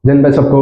जिन भाई सबको,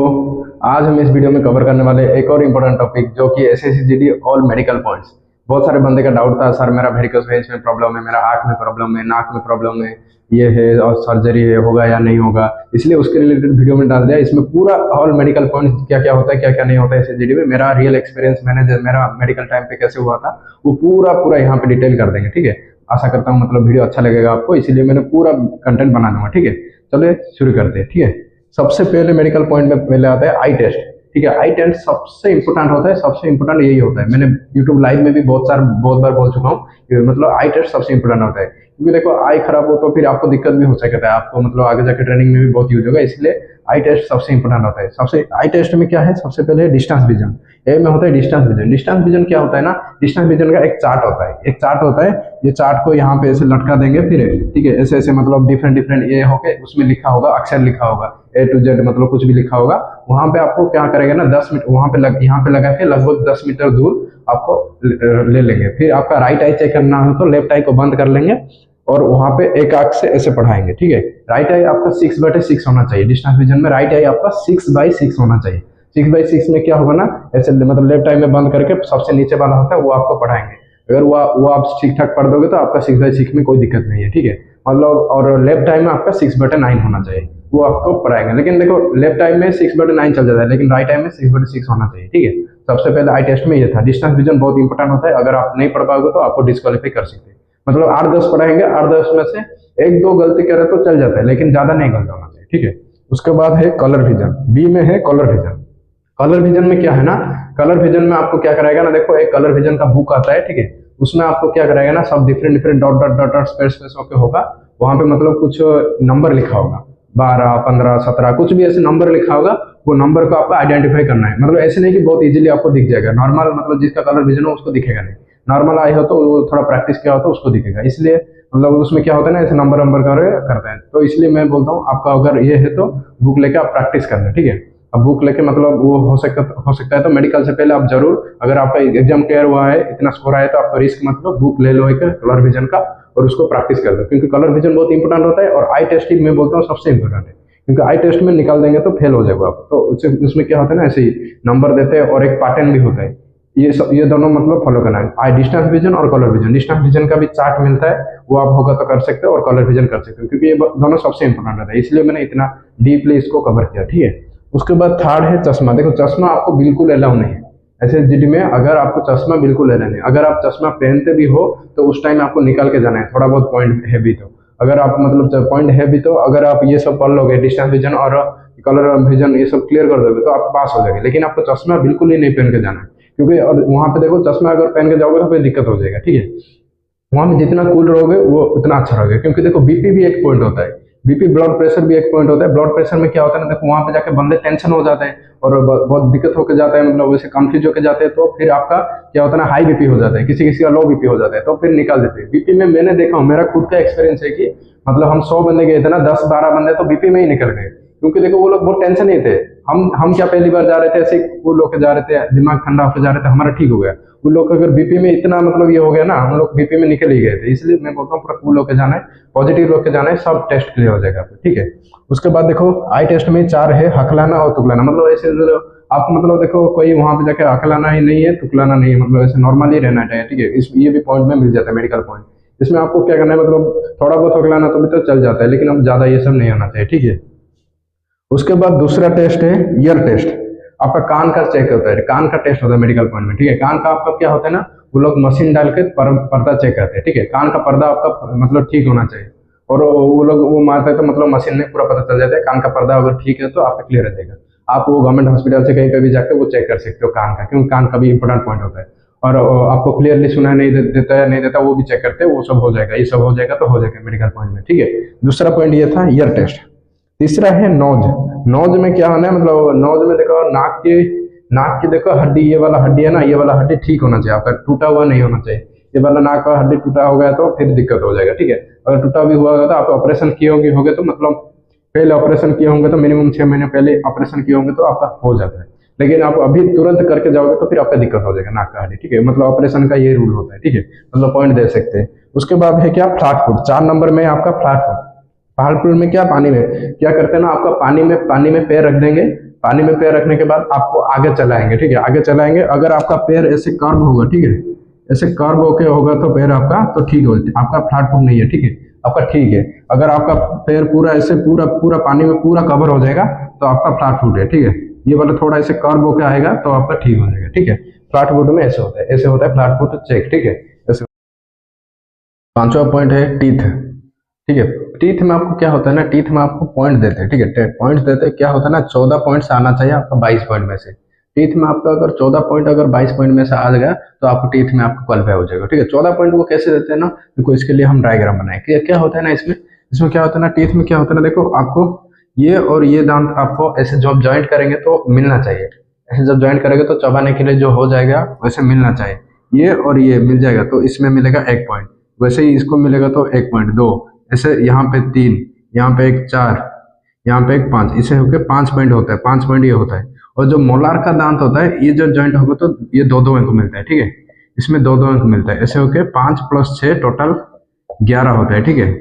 आज हम इस वीडियो में कवर करने वाले एक और इम्पोर्टेंट टॉपिक जो कि SSC GD all medical points. बहुत सारे बंदे का डाउट था, सर मेरा वेरिकोस वेन्स में प्रॉब्लम है, मेरा आंख में प्रॉब्लम है, नाक में प्रॉब्लम है, ये है और सर्जरी है, होगा या नहीं होगा। इसलिए उसके रिलेटेड वीडियो में डाल दिया। इसमें पूरा ऑल मेडिकल पॉइंट्स क्या क्या होता है, क्या क्या नहीं होता है एसएससी में, मेरा रियल एक्सपीरियंस, मैंने मेरा मेडिकल टाइम पे कैसे हुआ था, वो पूरा पूरा यहाँ पे डिटेल कर देंगे। ठीक है, आशा करता हूँ मतलब वीडियो अच्छा लगेगा आपको, इसीलिए मैंने पूरा कंटेंट बना दूंगा। ठीक है, चलिए शुरू करते हैं। ठीक है, सबसे पहले मेडिकल पॉइंट में पहले आता है आई टेस्ट। ठीक है, आई टेस्ट सबसे इंपॉर्टेंट होता है, सबसे इंपॉर्टेंट यही होता है। मैंने यूट्यूब लाइव में भी बहुत बार बोल चुका हूँ कि मतलब आई टेस्ट सबसे इंपॉर्टेंट होता है, क्योंकि देखो आई खराब हो तो फिर आपको दिक्कत भी हो सकता है, आपको मतलब आगे जाकर ट्रेनिंग में भी बहुत यूज होगा। इसलिए आई टेस्ट सबसे इंपॉर्टेंट होता है। सबसे आई टेस्ट में क्या है, सबसे पहले डिस्टेंस विजन। ए में होता है डिस्टेंस विजन। डिस्टेंस विजन क्या होता है ना, डिस्टेंस विजन का एक चार्ट होता है, एक चार्ट होता है। ये चार्ट को यहाँ पे ऐसे लटका देंगे, फिर ठीक है ऐसे ऐसे मतलब डिफरेंट डिफरेंट ये होके उसमें लिखा होगा, अक्षर लिखा होगा, ए टू जेड मतलब कुछ भी लिखा होगा। वहां पे आपको क्या करेगा ना, 10 मीटर वहां पे यहाँ पे लगा के लगभग 10 मीटर दूर आपको ले लेंगे। फिर आपका राइट आई चेक करना हो तो लेफ्ट आई को बंद कर लेंगे और वहां पे एक आंख से ऐसे पढ़ाएंगे। ठीक है, राइट आई आपका 6/6 होना चाहिए। डिस्टेंस विजन में राइट आई आपका 6/6 होना चाहिए। 6/6 में क्या होगा ना, ऐसे मतलब लेफ्ट आई में बंद करके सबसे नीचे वाला होता है वो आपको पढ़ाएंगे। अगर वो आप ठीक ठाक पढ़ दोगे तो आपका 6/6 में कोई दिक्कत नहीं है। ठीक है, मतलब और लेफ्ट टाइम में आपका 6/9 होना चाहिए, वो आपको पढ़ाएंगे। लेकिन देखो लेफ्ट टाइम में 6/9 चल जाता है, लेकिन राइट टाइम में 6/6 होना चाहिए। ठीक है, सबसे पहले आई टेस्ट में ये था। डिस्टेंस विजन बहुत इंपॉर्टेंट होता है, अगर आप नहीं पढ़ पाओगे तो आपको डिस्क्वालीफाई कर सकते हैं। मतलब 8-10 पढ़ाएंगे, 8-10 में से एक दो गलती करे तो चल जाता है, लेकिन ज्यादा नहीं गलत होना चाहिए। ठीक है, उसके बाद है कलर विजन। बी में है कलर विजन। कलर विजन में क्या है ना, कलर विजन में आपको क्या कराएगा ना, देखो एक कलर विजन का बुक आता है। ठीक है, उसमें आपको क्या कराएगा ना, सब different different dot dot dot dot space space होके होगा। वहां पे मतलब कुछ नंबर लिखा होगा, 12, 15, 17 कुछ भी ऐसे नंबर लिखा होगा। वो नंबर को आपको आइडेंटिफाई करना है। मतलब ऐसे नहीं कि बहुत इजीली आपको दिख जाएगा, नॉर्मल मतलब जिसका कलर विजन हो उसको दिखेगा नहीं। नॉर्मल आई हो तो वो थोड़ा प्रैक्टिस किया हो तो उसको दिखेगा। इसलिए मतलब उसमें क्या होता है ना, ऐसे नंबर नंबर करते हैं। तो इसलिए मैं बोलता हूँ आपका अगर ये है तो बुक लेके आप प्रैक्टिस करना। ठीक है, अब बुक लेके मतलब वो हो सकता है तो मेडिकल से पहले आप जरूर, अगर आपका एग्जाम क्लियर हुआ है, इतना स्कोर आया, तो आपको रिस्क मत लो, बुक ले लो एक कलर विजन का और उसको प्रैक्टिस कर दो, क्योंकि कलर विजन बहुत इंपॉर्टेंट होता है। और आई टेस्टिंग में बोलता हूँ सबसे इंपॉर्टेंट है, क्योंकि आई टेस्ट में निकाल देंगे तो फेल हो जाएगा आप। तो उसमें क्या होता है ना, ऐसे ही नंबर देते हैं और एक पैटर्न भी होता है। ये दोनों मतलब फॉलो करना है, आई डिस्टेंस विजन और कलर विजन। डिस्टेंस विजन का भी चार्ट मिलता है, वो आप होगा तो कर सकते हो, और कलर विजन कर सकते हो, क्योंकि ये दोनों सबसे इंपॉर्टेंट रहता है। इसलिए मैंने इतना डीपली इसको कवर किया। ठीक है, उसके बाद थर्ड है चश्मा। देखो चश्मा आपको बिल्कुल अलाउ नहीं है ऐसे जीडी में, अगर आपको चश्मा बिल्कुल अलाउ नहीं। अगर आप चश्मा पहनते भी हो तो उस टाइम आपको निकाल के जाना है, थोड़ा बहुत पॉइंट है भी तो। अगर आप मतलब पॉइंट है भी तो अगर आप ये सब पढ़ लोगे, डिस्टेंस विजन और कलर विजन ये सब क्लियर कर दोगे तो आप पास हो जाएंगे। लेकिन आपको चश्मा बिल्कुल ही नहीं पहन के जाना है, क्योंकि और वहां पे देखो चश्मा अगर पहन के जाओगे तो फिर दिक्कत हो जाएगा। ठीक है, वहां में जितना कूल रहोगे वो उतना अच्छा रहोगे, क्योंकि देखो बीपी भी एक पॉइंट होता है, बीपी ब्लड प्रेशर भी एक पॉइंट होता है। ब्लड प्रेशर में क्या होता है ना, देखो वहां पे जाके बंदे टेंशन हो जाते हैं और बहुत दिक्कत होकर जाता है, मतलब वैसे कंफ्यूज होकर जाते हैं। तो फिर आपका क्या होता है ना, हाई बीपी हो जाता है, किसी किसी का लो बीपी हो जाता है, तो फिर निकाल देते हैं। बीपी में मैंने देखा हूँ, मेरा खुद का एक्सपीरियंस है कि मतलब हम 100 बंदे गए थे ना, 10-12 बंदे तो बीपी में ही निकल गए, क्योंकि देखो वो लोग बहुत टेंशन नहीं थे। हम क्या पहली बार जा रहे थे, ऐसे कूल होकर जा रहे थे, दिमाग ठंडा होकर जा रहे थे, हमारा ठीक हो गया। उन लोग अगर बीपी में इतना मतलब ये हो गया ना, हम लोग बीपी में निकल ही गए थे। इसलिए मैं बोलता हूँ पूरा कूल होकर जाना है, पॉजिटिव होकर जाना है, सब टेस्ट क्लियर हो जाएगा। ठीक है, उसके बाद देखो आई टेस्ट में 4 है हकलाना और तुकलाना। मतलब ऐसे आप मतलब देखो कोई वहां पे जाके हकलाना ही नहीं है, तुकलाना नहीं है, मतलब ऐसे नॉर्मल ही रहना चाहिए। ठीक है, इस ये भी पॉइंट में मिल जाता है, मेडिकल पॉइंट। इसमें आपको क्या करना है, मतलब थोड़ा बहुत हकलाना तो भी तो चल जाता है, लेकिन अब ज्यादा ये सब नहीं होना चाहिए। ठीक है, उसके बाद दूसरा टेस्ट है ईयर टेस्ट। आपका कान का चेक होता है, कान का टेस्ट होता है मेडिकल पॉइंट में। ठीक है, कान का आपका क्या होता है ना, वो लोग मशीन डाल के पर्दा चेक करते हैं। ठीक है, कान का पर्दा आपका मतलब ठीक होना चाहिए, और वो लोग वो मारते हैं तो मतलब मशीन में पूरा पता चल जाता है। कान का पर्दा अगर ठीक है तो आपका क्लियर हो जाएगा। आप वो गवर्नमेंट हॉस्पिटल से कहीं पे भी जाकर वो चेक कर सकते हो कान का, क्योंकि कान का भी इंपॉर्टेंट पॉइंट होता है। और आपको क्लियरली सुना नहीं देता है नहीं देता, वो भी चेक करते हैं, वो सब हो जाएगा। ये सब हो जाएगा तो हो जाएगा मेडिकल पॉइंट में। ठीक है, दूसरा पॉइंट ये था ईयर टेस्ट। तीसरा है नोज। नोज में क्या होना है, मतलब नोज में देखो नाक की देखो हड्डी, ये वाला हड्डी है ना, ये वाला हड्डी ठीक होना चाहिए आपका, टूटा हुआ नहीं होना चाहिए। ये वाला नाक का हड्डी टूटा हो गया तो फिर दिक्कत हो जाएगा। ठीक है, अगर टूटा भी हुआ होगा तो आप ऑपरेशन किए होंगे तो मतलब पहले ऑपरेशन किए होंगे तो मिनिमम 6 महीने पहले ऑपरेशन किए होंगे तो आपका हो जाता है। लेकिन आप अभी तुरंत करके जाओगे तो फिर आपका दिक्कत हो जाएगा नाक का हड्डी। ठीक है, मतलब ऑपरेशन का ये रूल होता है। ठीक है, मतलब पॉइंट दे सकते हैं। उसके बाद है क्या, फ्लैट फुट। 4 नंबर में आपका फ्लैट फुट। पहाड़ फ्लूइड में क्या, पानी में क्या करते हैं ना, आपका पानी में पैर रख देंगे। पानी में पैर रखने के बाद आपको आगे चलाएंगे, ठीक है, आगे चलाएंगे। अगर आपका पैर ऐसे कर्व होगा, ठीक है, ऐसे कर्व होके होगा तो पैर आपका तो ठीक हो, आपका फ्लैट फुट नहीं है, ठीक है, आपका ठीक है। अगर आपका पैर पूरा ऐसे पूरा पूरा पानी में पूरा कवर हो जाएगा तो आपका फ्लैट फुट है, ठीक है। ये वाला थोड़ा ऐसे कर्व होके आएगा तो आपका ठीक हो जाएगा, ठीक है। फ्लैट फुट में ऐसे होता है, ऐसे होता है फ्लैट फुट चेक, ठीक है। ऐसे। पांचवा पॉइंट है टीथ, ठीक है। टीथ में आपको क्या होता है ना, टीथ में आपको पॉइंट देते हैं, ठीक है, पॉइंट देते हैं। क्या होता है ना, 14 पॉइंट से आना चाहिए आपका 22 पॉइंट में से। टीथ में आपका अगर 14 पॉइंट अगर 22 पॉइंट में से आ गया तो आपको टीथ में आपको क्वालिफाई हो जाएगा, ठीक है। 14 पॉइंट वो कैसे देते हैं ना, देखो इसके लिए हम डायग्राम बनाए। क्या होता है ना इसमें, इसमें क्या होता है ना, टीथ में क्या होता है ना, देखो आपको ये और ये दांत आपको ऐसे जब ज्वाइंट करेंगे तो मिलना चाहिए। ऐसे जब ज्वाइंट करेंगे तो चबाने के लिए जो हो जाएगा वैसे मिलना चाहिए। ये और ये मिल जाएगा तो इसमें मिलेगा 1 पॉइंट, वैसे ही इसको मिलेगा तो 1 पॉइंट, 2 ऐसे, यहाँ पे 3, यहाँ पे एक 4, यहाँ पे एक 5, इसे होके 5 पॉइंट होता है। 5 पॉइंट ये होता है। और जो मोलार का दांत होता है ये जो ज्वाइंट होगा तो ये 2-2 अंक मिलता है, ठीक है। इसमें 2-2 अंक मिलता है। ऐसे होके 5 + 6 टोटल 11 होता है, ठीक है।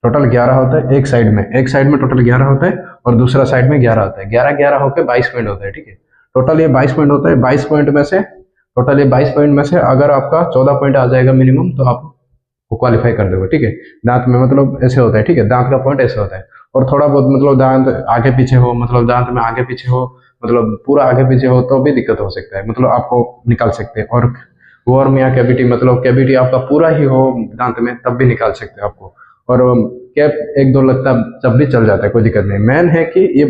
टोटल 11 होता है एक साइड में, एक साइड में टोटल 11 होता है और दूसरा साइड में 11 होता है। 11-11 होकर 22 पॉइंट होता है, ठीक है। टोटल ये 22 पॉइंट होता है। 22 पॉइंट में से टोटल ये 22 पॉइंट में से अगर आपका 14 पॉइंट आ जाएगा मिनिमम तो आप वो क्वालिफाई कर दोगे, ठीक है। दांत में मतलब ऐसे होता है, ठीक है, दांत का पॉइंट ऐसे होता है। और थोड़ा बहुत मतलब दांत आगे पीछे हो, मतलब दांत में आगे पीछे हो, मतलब पूरा आगे पीछे हो तो भी दिक्कत हो सकता है, मतलब आपको निकाल सकते हैं। और वर्म या कैविटी, मतलब कैविटी आपका पूरा ही हो दांत में तब भी निकाल सकते हैं आपको। और कैप 1-2 लगता तब भी चल जाता है, कोई दिक्कत नहीं। मेन है कि ये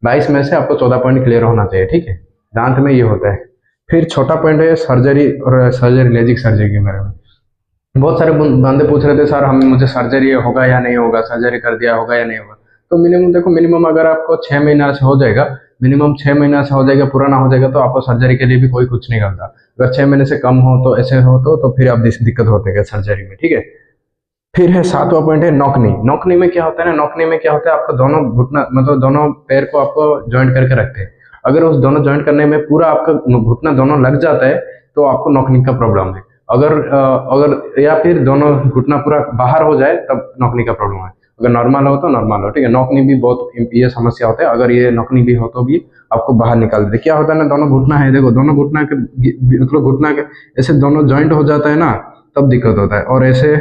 22 में से आपको 14 पॉइंट क्लियर होना चाहिए, ठीक है। दांत में ये होता है। फिर छोटा पॉइंट है सर्जरी, और सर्जरी लेजिक सर्जरी के बारे में बहुत सारे बंदे पूछ रहे थे, सर हम मुझे सर्जरी होगा या नहीं होगा, सर्जरी कर दिया होगा या नहीं होगा। तो मिनिमम देखो, मिनिमम अगर आपको 6 महीना से हो जाएगा, मिनिमम 6 महीना से हो जाएगा, पुराना हो जाएगा तो आपको सर्जरी के लिए भी कोई कुछ नहीं करता। अगर 6 महीने से कम हो तो ऐसे हो तो फिर आप दिक्कत होते हैं सर्जरी में, ठीक है। फिर है 7वां पॉइंट है नौकनी। नौकनी में क्या होता है ना, नौकनी में क्या होता है, आपको दोनों घुटना मतलब दोनों पैर को आपको ज्वाइंट करके रखते हैं। अगर उस दोनों ज्वाइंट करने में पूरा आपका घुटना दोनों लग जाता है तो आपको नौकनी का प्रॉब्लम है। अगर या फिर दोनों घुटना पूरा बाहर हो जाए तब नौकनी का प्रॉब्लम है। अगर नॉर्मल हो तो नॉर्मल हो, ठीक है। नौकनी भी बहुत ये समस्या होता है, अगर ये नौकनी भी हो तो भी आपको बाहर निकाल देते। क्या होता है ना, दोनों घुटना है, देखो दोनों घुटना के मतलब घुटना के ऐसे दोनों ज्वाइंट हो जाता है ना तब दिक्कत होता है। और ऐसे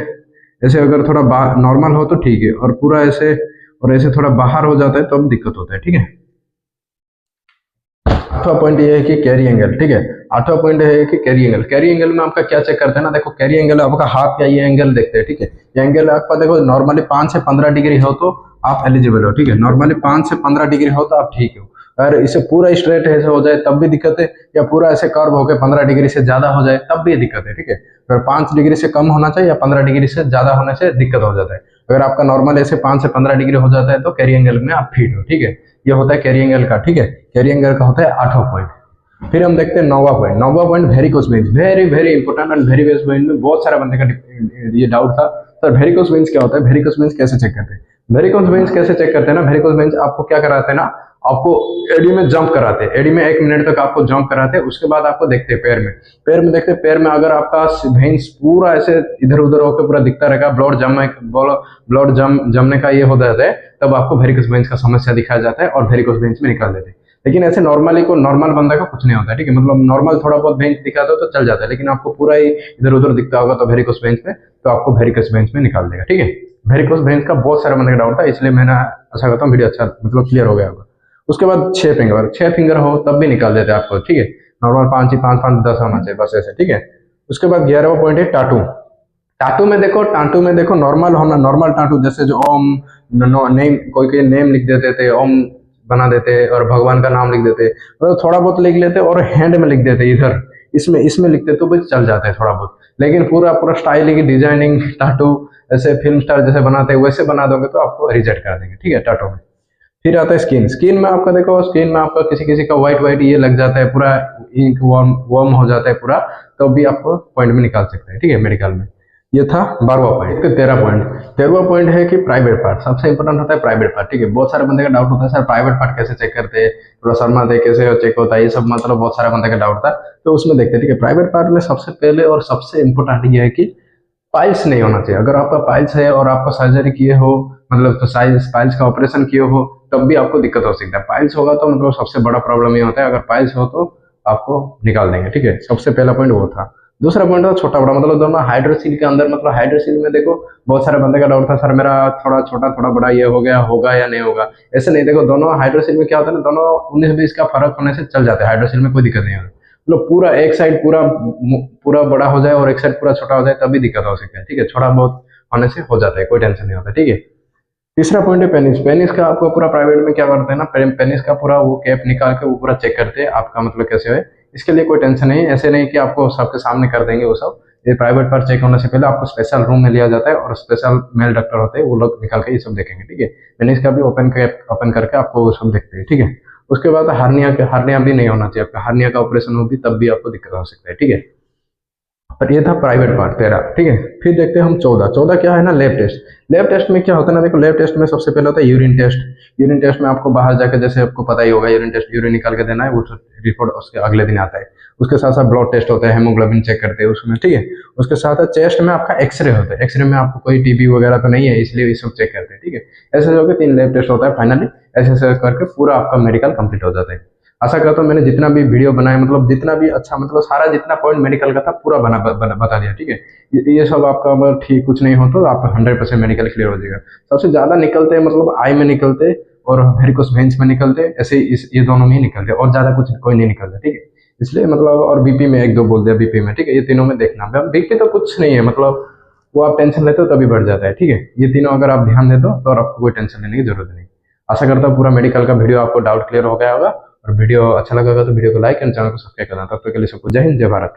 ऐसे अगर थोड़ा नॉर्मल हो तो ठीक है, और पूरा ऐसे और ऐसे थोड़ा बाहर हो जाता है तब दिक्कत होता है, ठीक है। 8वां पॉइंट ये है कि कैरी एंगल, ठीक है। 8वां पॉइंट है कि कैरी एंगल। कैरी एंगल में आपका क्या चेक करते हैं ना, देखो कैरी एंगल आपका हाथ का ये एंगल देखते हैं, ठीक है। ये एंगल आपका देखो नॉर्मली 5 से 15 डिग्री हो तो आप एलिजिबल हो, ठीक है। नॉर्मली 5 से 15 डिग्री हो तो आप ठीक हो। अगर इसे पूरा स्ट्रेट ऐसे हो जाए तब भी दिक्कत है, या पूरा ऐसे कर्व होकर 15 डिग्री से ज्यादा हो जाए तब भी दिक्कत है, ठीक है। अगर 5 डिग्री से कम होना चाहिए या 15 डिग्री से ज्यादा होने से दिक्कत हो जाता है। अगर आपका नॉर्मल ऐसे 5 से 15 डिग्री हो जाता है तो कैरी एंगल में आप फिट हो, ठीक है। ये होता है कैरी एंगल का, ठीक है। कैरी एंगल का होता है 8वां पॉइंट। फिर हम देखते हैं 9वां पॉइंट। 9वां point varicose veins, very very important. And varicose veins में बहुत सारे बंदे का ये डाउट था, सर वेरिकोस वेन्स क्या होता है, वेरिकोस वेन्स कैसे चेक करते हैं। वेरिकोस वेन्स कैसे चेक करते हैं ना, वेरिकोस वेन्स आपको क्या कराते हैं ना, आपको एडी में जंप कराते हैं। एडी में 1 मिनट तक आपको जंप कराते हैं। उसके बाद आपको देखते हैं पैर में देखते हैं। पैर में अगर आपका वेन्स पूरा ऐसे इधर उधर होकर पूरा दिखता रहेगा, ब्लड जमने का ये हो जाता है, तब आपको वेरिकोस वेन्स का समस्या दिखाया जाता है और वेरिकोस वेन्स में निकाल देते हैं। लेकिन ऐसे नॉर्मली को नॉर्मल बंदा का कुछ नहीं होता है, ठीक है। मतलब नॉर्मल थोड़ा बहुत वेन्स दिखाता हो तो चल जाता है, लेकिन आपको पूरा ही इधर उधर दिखता होगा तो वेरिकोस वेन्स में, तो आपको वेरिकोस वेन्स में निकाल देगा, ठीक है। वेरिकोस वेन्स का बहुत सारे बंदे का डाउट था, इसलिए मैंने आशा करता हूँ वीडियो अच्छा मतलब क्लियर हो गया होगा। उसके बाद 6 फिंगर हो तब भी निकाल देते हैं आपको, ठीक है। नॉर्मल 5 ही 5 5 10 होना चाहिए बस ऐसे, ठीक है। उसके बाद 11वां पॉइंट है टाटू। टाटू में देखो नॉर्मल होना, नॉर्मल टाटू जैसे जो ओम नेम, कोई नेम लिख देते थे, ओम बना देते और भगवान का नाम लिख देते, मतलब थोड़ा बहुत लिख लेते और हैंड में लिख देते, इधर इसमें लिखते तो भी चल जाता है थोड़ा बहुत। लेकिन पूरा पूरा स्टाइलिंग डिजाइनिंग टाटू ऐसे फिल्म स्टार जैसे बनाते हैं वैसे बना दोगे तो आपको रिजेक्ट कर देंगे, ठीक है, टाटू में। फिर आता है स्किन। स्किन में आपका देखो, स्किन में आपका किसी किसी का व्हाइट ये लग जाता है, पूरा इंक वर्म हो जाता है पूरा, तो भी आपको पॉइंट में निकाल सकते हैं, ठीक है, मेडिकल में। ये था 12वां पॉइंट। 13वां पॉइंट है कि प्राइवेट पार्ट सबसे इंपॉर्टेंट होता है, प्राइवेट पार्ट, ठीक है। बहुत सारे बंदे का डाउट होता है, सर प्राइवेट पार्ट कैसे चेक करते हैं, थोड़ा शर्मा दे कैसे चेक होता है, ये सब मतलब बहुत सारे बंदे का डाउट था, तो उसमें देखते हैं, ठीक है। प्राइवेट पार्ट में सबसे पहले और सबसे इंपॉर्टेंट ये है कि पाइल्स नहीं होना चाहिए। अगर आपका पाइल्स है और आपका सर्जरी किए हो मतलब तो साइज पाइल्स का ऑपरेशन किए हो तब भी आपको दिक्कत हो सकता है। पाइल्स होगा तो मतलब सबसे बड़ा प्रॉब्लम ये होता है, अगर पाइल्स हो तो आपको निकाल देंगे, ठीक है। सबसे पहला पॉइंट वो था। दूसरा पॉइंट था छोटा बड़ा, मतलब दोनों हाइड्रोसील के अंदर, मतलब हाइड्रोसील में देखो बहुत सारे बंदे का डाउट था, सर मेरा थोड़ा छोटा थोड़ा बड़ा ये हो गया, होगा या नहीं होगा। ऐसे नहीं, देखो दोनों हाइड्रोसील में क्या होता है ना, दोनों 19-20 का फर्क होने से चल जाता है, हाइड्रोसील में कोई दिक्कत नहीं होती। मतलब पूरा एक साइड पूरा पूरा बड़ा हो जाए और एक साइड पूरा छोटा हो जाए तभी दिक्कत हो सकता है, ठीक है। थोड़ा बहुत होने से हो जाता है, कोई टेंशन नहीं होता, ठीक है। तीसरा पॉइंट है पेनिस। पेनिस का आपको पूरा प्राइवेट में क्या करते हैं ना, पेनिस का पूरा वो कैप निकाल के वो पूरा चेक करते हैं आपका मतलब कैसे है। इसके लिए कोई टेंशन नहीं है, ऐसे नहीं कि आपको सबके सामने कर देंगे वो सब। ये प्राइवेट पर चेक होने से पहले आपको स्पेशल रूम में लिया जाता है और स्पेशल मेल डॉक्टर होते हैं, वो लोग निकाल के ये सब देखेंगे, ठीक है। पेनिस का भी ओपन कैप ओपन करके आपको वो सब देखते हैं, ठीक है। उसके बाद हार्निया भी नहीं होना चाहिए आपका, हार्निया का ऑपरेशन हो भी तब भी आपको दिक्कत हो सकता है, ठीक है। पर ये था प्राइवेट पार्ट 13, ठीक है। फिर देखते हैं हम 14। 14 क्या है ना, लैब टेस्ट। लैब टेस्ट में क्या होता है ना, देखो लैब टेस्ट में सबसे पहले होता है यूरिन टेस्ट। यूरिन टेस्ट में आपको बाहर जाकर, जैसे आपको पता ही होगा, यूरिन टेस्ट यूरिन निकाल के देना है, वो रिपोर्ट उसके अगले दिन आता है। उसके साथ साथ ब्लड टेस्ट होता है, हेमोग्लोबिन चेक करते हैं उसमें, ठीक है। उसके साथ साथ चेस्ट में आपका एक्सरे होता है। एक्सरे में आपको कोई टीबी वगैरह तो नहीं है, इसलिए ये सब चेक करते हैं, ठीक है। ऐसे जो कि 3 लैब टेस्ट होता है फाइनली। ऐसे ऐसे करके पूरा आपका मेडिकल कंप्लीट हो जाता है। आशा करता हूँ मैंने जितना भी वीडियो बनाया, मतलब जितना भी अच्छा, मतलब सारा जितना पॉइंट मेडिकल का था पूरा बता दिया, ठीक है। ये सब आपका अगर ठीक कुछ नहीं हो तो आप 100% मेडिकल क्लियर हो जाएगा। सबसे ज्यादा निकलते हैं मतलब आई में निकलते और वेरिकोस वेन्स में निकलते, ऐसे ये दोनों में ही निकलते और ज्यादा कुछ कोई नहीं निकलता, ठीक है। इसलिए मतलब, और बीपी में 1-2 बोल दिया, बीपी में, ठीक है। ये तीनों में देखना, बीपी तो कुछ नहीं है, मतलब वो आप टेंशन लेते हो तभी बढ़ जाता है, ठीक है। ये तीनों अगर आप ध्यान देते हो तो और आपको कोई टेंशन लेने की जरूरत नहीं। आशा करता हूँ पूरा मेडिकल का वीडियो आपको डाउट क्लियर हो गया होगा, और वीडियो अच्छा लगा होगा तो वीडियो को लाइक एंड चैनल को सब्सक्राइब करना। तब तक के लिए सबको जय हिंद, जय भारत।